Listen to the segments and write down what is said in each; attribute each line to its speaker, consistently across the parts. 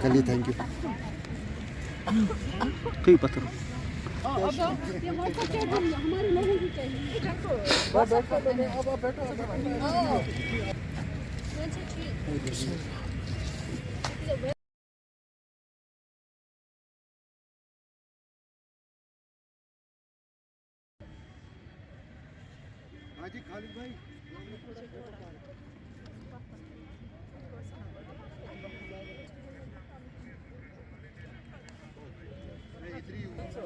Speaker 1: चलिए thank you.
Speaker 2: ठीक पत्थर
Speaker 1: हाँ जी खालिद भाई। मैं इधर ही हूँ। अच्छा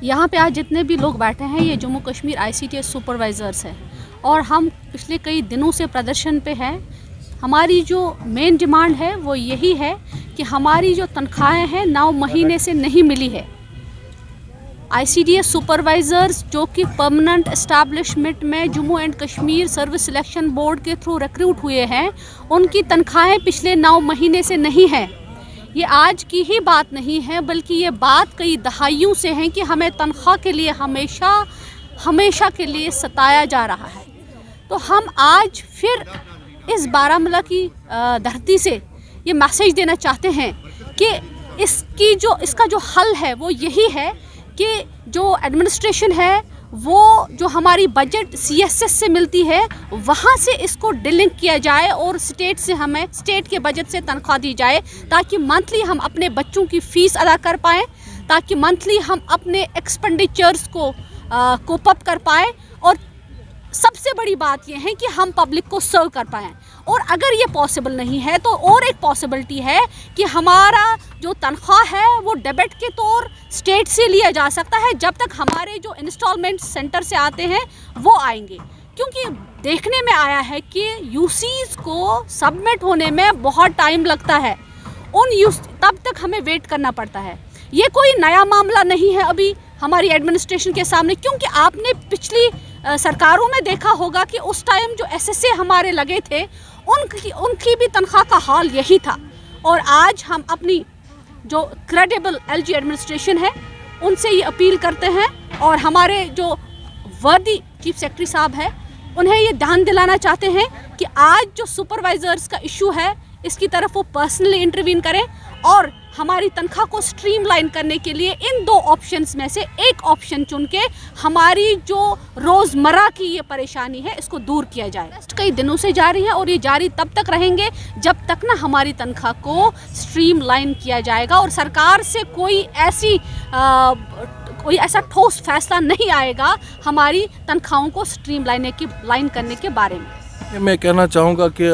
Speaker 3: यहाँ पे आज जितने भी लोग बैठे हैं ये जम्मू कश्मीर ICTS सुपरवाइज़र्स हैं और हम पिछले कई दिनों से प्रदर्शन पे हैं। हमारी जो मेन डिमांड है वो यही है कि हमारी जो तनख्वाहें हैं 9 महीने से नहीं मिली है। ICTS सुपरवाइज़र्स जो कि परमानेंट एस्टैब्लिशमेंट में Jammu and Kashmir service selection board के थ्रू रिक्रूट हुए हैं, उनकी तनख्वाहें पिछले 9 महीने से नहीं हैं। ये आज की ही बात नहीं है बल्कि ये बात कई दहाइयों से है कि हमें तनख्वाह के लिए हमेशा के लिए सताया जा रहा है। तो हम आज फिर इस बारामूला की धरती से ये मैसेज देना चाहते हैं कि इसका जो हल है वो यही है कि जो एडमिनिस्ट्रेशन है वो जो हमारी बजट CSS से मिलती है वहाँ से इसको डिलिंक किया जाए और स्टेट के बजट से तनख्वाह दी जाए ताकि मंथली हम अपने बच्चों की फ़ीस अदा कर पाएँ, ताकि मंथली हम अपने एक्सपेंडिचर्स को कोप अप कर पाएँ और सबसे बड़ी बात यह है कि हम पब्लिक को सर्व कर पाएँ। और अगर ये पॉसिबल नहीं है तो और एक पॉसिबिलिटी है कि हमारा जो तनख्वाह है वो डेबिट के तौर स्टेट से लिया जा सकता है जब तक हमारे जो इंस्टॉलमेंट सेंटर से आते हैं वो आएंगे, क्योंकि देखने में आया है कि UCs को सबमिट होने में बहुत टाइम लगता है, तब तक हमें वेट करना पड़ता है। ये कोई नया मामला नहीं है अभी हमारी एडमिनिस्ट्रेशन के सामने, क्योंकि आपने पिछली सरकारों में देखा होगा कि उस टाइम जो SSA हमारे लगे थे उनकी भी तनख्वाह का हाल यही था। और आज हम अपनी जो क्रेडिबल LG एडमिनिस्ट्रेशन है उनसे ये अपील करते हैं और हमारे जो वर्दी चीफ सेक्रेटरी साहब है उन्हें ये ध्यान दिलाना चाहते हैं कि आज जो सुपरवाइज़र्स का इशू है इसकी तरफ वो पर्सनली इंटरवीन करें और हमारी तनख्वाह को स्ट्रीमलाइन करने के लिए इन 2 ऑप्शंस में से एक ऑप्शन चुन के हमारी जो रोज़मर्रा की ये परेशानी है इसको दूर किया जाए। कई दिनों से जारी है और ये जारी तब तक रहेंगे जब तक ना हमारी तनख्वाह को स्ट्रीमलाइन किया जाएगा और सरकार से कोई ऐसा ठोस फैसला नहीं आएगा हमारी तनख्वाहों को स्ट्रीमलाइन करने के बारे में।
Speaker 4: मैं कहना चाहूँगा कि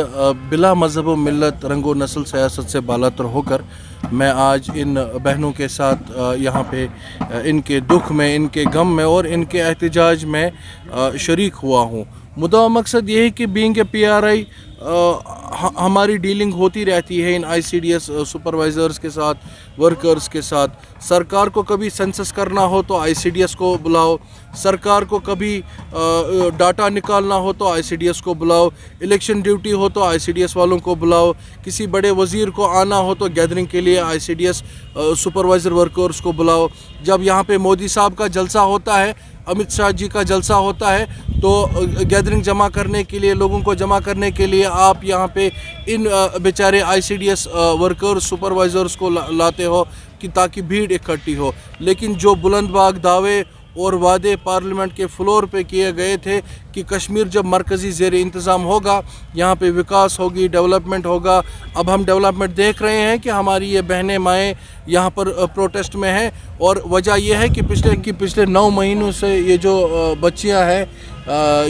Speaker 4: बिला मज़हब व मिल्लत रंग व नस्ल सियासत से बालातर होकर मैं आज इन बहनों के साथ यहाँ पे इनके दुख में, इनके गम में और इनके एहतजाज में शरीक हुआ हूँ। मुद्दा मकसद ये है कि बीइंग ए PRI हमारी डीलिंग होती रहती है इन ICDS सुपरवाइज़र्स के साथ, वर्कर्स के साथ। सरकार को कभी सेंसस करना हो तो ICDS को बुलाओ, सरकार को कभी डाटा निकालना हो तो ICDS को बुलाओ, इलेक्शन ड्यूटी हो तो ICDS वालों को बुलाओ, किसी बड़े वज़ीर को आना हो तो गैदरिंग के लिए ICDS सुपरवाइज़र वर्कर्स को बुलाओ। जब यहाँ पे मोदी साहब का जलसा होता है, अमित शाह जी का जलसा होता है तो गैदरिंग जमा करने के लिए, लोगों को जमा करने के लिए आप यहाँ पे इन बेचारे ICDS वर्कर्स सुपरवाइज़र्स को लाते हो कि ताकि भीड़ इकट्ठी हो। लेकिन जो बुलंदबाग दावे और वादे पार्लियामेंट के फ्लोर पे किए गए थे कि कश्मीर जब मरकज़ी ज़ेर इंतज़ाम होगा यहाँ पे विकास होगी, डेवलपमेंट होगा। अब हम डेवलपमेंट देख रहे हैं कि हमारी ये बहनें माएँ यहाँ पर प्रोटेस्ट में हैं और वजह यह है कि पिछले 9 महीनों से ये जो बच्चियाँ हैं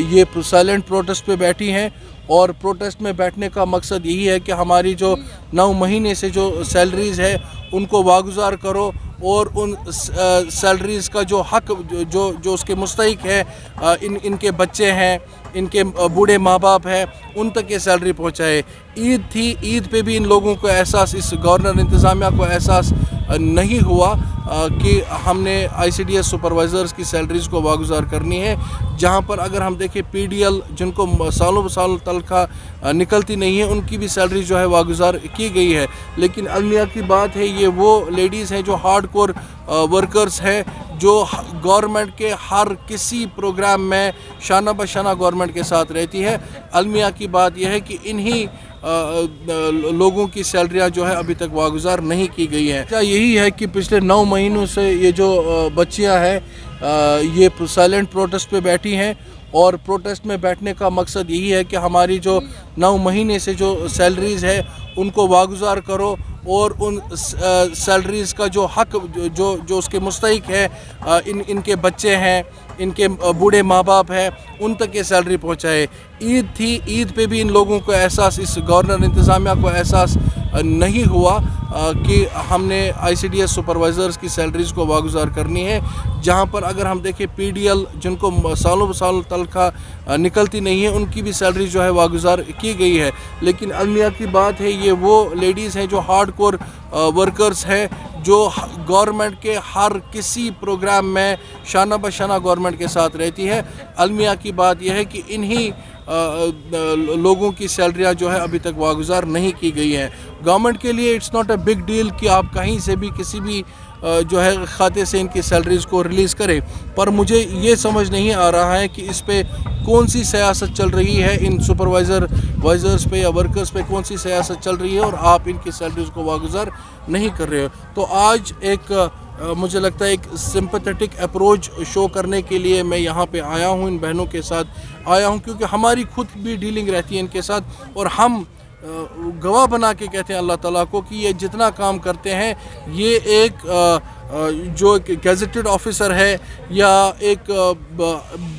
Speaker 4: ये साइलेंट प्रोटेस्ट पे बैठी हैं اور پروٹیسٹ میں بیٹھنے کا مقصد یہی ہے کہ ہماری جو 9 مہینے سے جو سیلریز ہے ان کو واگزار کرو اور ان سیلریز کا جو حق جو اس کے مستحق ہے، ان کے بچے ہیں، ان کے بوڑھے ماں باپ ہیں، ان تک یہ سیلری پہنچائے۔ عید تھی، عید پہ بھی ان لوگوں کو احساس، اس گورنر انتظامیہ کو احساس نہیں ہوا کہ ہم نے آئی سی ڈی ایس سپروائزرز کی سیلریز کو واگزار کرنی ہے، جہاں پر اگر ہم دیکھیں پی ڈی ایل جن کو سالوں سال تنخواہ نکلتی نہیں ہے، ان کی بھی سیلری جو ہے واگزار کی گئی ہے۔ لیکن المیہ کی بات ہے، یہ وہ لیڈیز ہیں جو ہارڈ کور ورکرز ہیں، جو گورنمنٹ کے ہر کسی پروگرام میں شانہ بشانہ گورنمنٹ کے ساتھ رہتی ہے۔ المیہ کی بات یہ ہے کہ انہی لوگوں کی سیلریاں جو ہے ابھی تک واگزار نہیں کی گئی ہیں۔ یہی ہے کہ پچھلے 9 مہینوں سے یہ جو بچیاں ہیں یہ سائلنٹ پروٹیسٹ پہ بیٹھی ہیں، اور پروٹیسٹ میں بیٹھنے کا مقصد یہی ہے کہ ہماری جو 9 مہینے سے جو سیلریز ہے ان کو واگزار کرو اور ان سیلریز کا جو حق جو اس کے مستحق ہے، ان کے بچے ہیں، ان کے بوڑھے ماں باپ ہیں، ان تک یہ سیلری پہنچائے۔ عید تھی، عید پہ بھی ان لوگوں کو احساس، اس گورنر انتظامیہ کو احساس نہیں ہوا کہ ہم نے آئی سی ڈی ایس سپروائزرز کی سیلریز کو واگزار کرنی ہے، جہاں پر اگر ہم دیکھیں پی ڈی ایل جن کو سالوں سال تنخواہ نکلتی نہیں ہے، ان کی بھی سیلری جو ہے واگزار کی گئی ہے۔ لیکن المیہ کی بات ہے، یہ وہ لیڈیز ہیں جو ہارڈ کور ورکرز ہیں، جو گورنمنٹ کے ہر کسی پروگرام میں شانہ بشانہ گورنمنٹ کے ساتھ رہتی ہے۔ المیہ کی بات یہ ہے کہ انہی لوگوں کی سیلریاں جو ہے ابھی تک واگزار نہیں کی گئی ہیں۔ گورنمنٹ کے لیے it's not a big deal کہ آپ کہیں سے بھی کسی بھی جو ہے کھاتے سے ان کی سیلریز کو ریلیز کریں، پر مجھے یہ سمجھ نہیں آ رہا ہے کہ اس پہ کون سی سیاست چل رہی ہے، ان سپروائزرز پہ یا ورکرز پہ کون سی سیاست چل رہی ہے، اور آپ ان کی سیلریز کو واگزار نہیں کر رہے ہو۔ تو آج ایک مجھے لگتا ہے ایک سمپیتھیٹک اپروچ شو کرنے کے لیے میں یہاں پہ آیا ہوں، ان بہنوں کے ساتھ آیا ہوں، کیونکہ ہماری خود بھی ڈیلنگ رہتی ہے ان کے ساتھ، اور ہم گواہ بنا کے کہتے ہیں اللہ تعالیٰ کو کہ یہ جتنا کام کرتے ہیں، یہ ایک جو گیزٹڈ آفیسر ہے یا ایک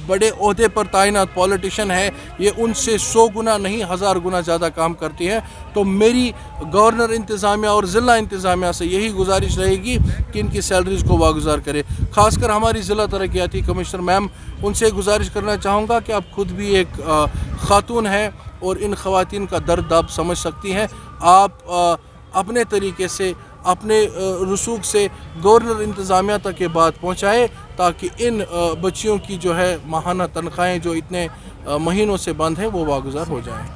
Speaker 4: بڑے عہدے پر تعینات پولیٹیشین ہے، یہ ان سے 100 گنا نہیں 1000 گنا زیادہ کام کرتی ہے۔ تو میری گورنر انتظامیہ اور ضلع انتظامیہ سے یہی گزارش رہے گی کہ ان کی سیلریز کو واگزار کرے۔ خاص کر ہماری ضلع ترقیاتی کمشنر میم، ان سے گزارش کرنا چاہوں گا کہ آپ خود بھی ایک خاتون ہیں اور ان خواتین کا درد آپ سمجھ سکتی ہیں۔ آپ اپنے طریقے سے، اپنے رسوخ سے گورنر انتظامیہ تک یہ بات پہنچائے تاکہ ان بچیوں کی جو ہے ماہانہ تنخواہیں جو اتنے مہینوں سے بند ہیں وہ واگزار ہو جائیں۔